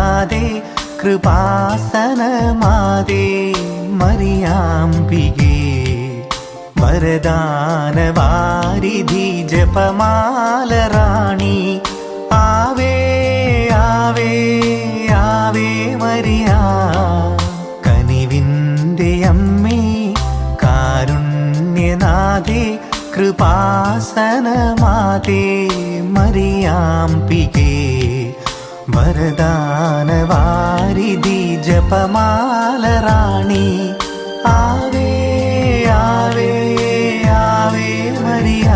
കാരുണ്യനാഥേ കൃപാസനമാതേ മറിയാംബികേ വരദാനവാരിധി ജപമാലറാണി ആവേ ആവേ Ave Maria കനിവിൻ്റെ അമ്മേ കാരുണ്യനാഥേ കൃപാസനമാതേ മറിയാംബികേ വരദാനവാരിധി ജപമാലറാണി ആവേ ആവേ Ave Maria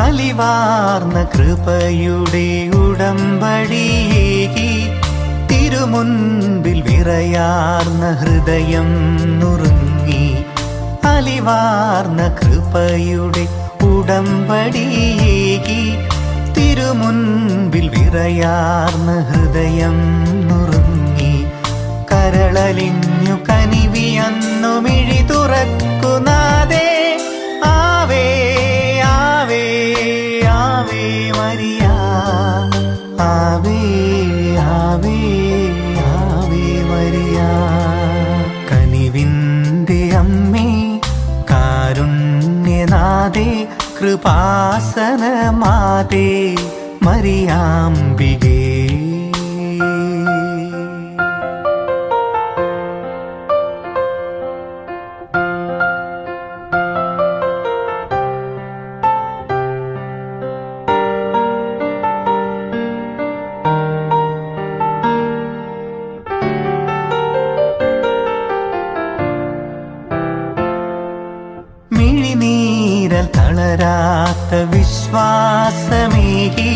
അലിവാർന്ന കൃപയുടെ ഉടമ്പടിയേകി തിരുമുൻപിൽ വിറയാർന്ന ഹൃദയം നുറുങ്ങി അലിവാർന്ന കൃപയുടെ ഉടമ്പടിയേകി തിരുമുൻപിൽ വിറയാർന്ന ഹൃദയം നുറുങ്ങി കരളലിഞ്ഞു കനിവിയന്നു മിഴി തുറക്കുനാദേ ആവേ ആവേ ആവേ മരിയ ആവേ ആവേ ആവേ മരിയ കനിവിൻ്റെ അമ്മേ കാരുണ്യനാഥേ കൃപാസനമാതേ മറിയാംബികേ മിഴിനീരൽ തളരാത്ത വിശ്വാസമേകി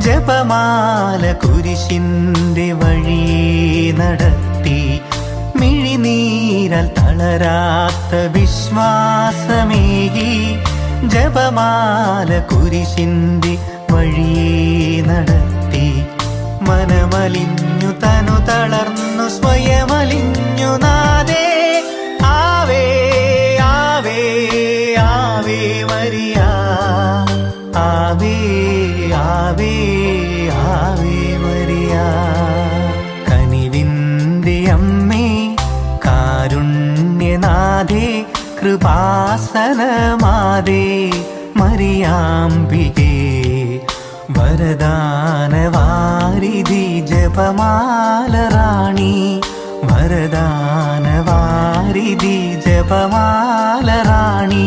ജപമാല കുരിശിൻ്റെ വഴിയെ നടത്തി മിഴിനീരൽ തളരാത്ത വിശ്വാസമേകി ജപമാല കുരിശിൻ്റെ വഴിയെ നടത്തി മനമലിഞ്ഞു തനു തളർന്നു സ്വയമലിഞ്ഞു നാദേ ആവേ ആവേ ആവേ മരിയ ആവേ ആവേ ആവേ മരിയ കനിവിൻ്റെ അമ്മേ കാരുണ്യനാഥേ കൃപാസനമാതേ മറിയാംബികേ വരദാനവാരിധി ജപമാലറാണി വരദാനവാരിധി ജപമാലറാണി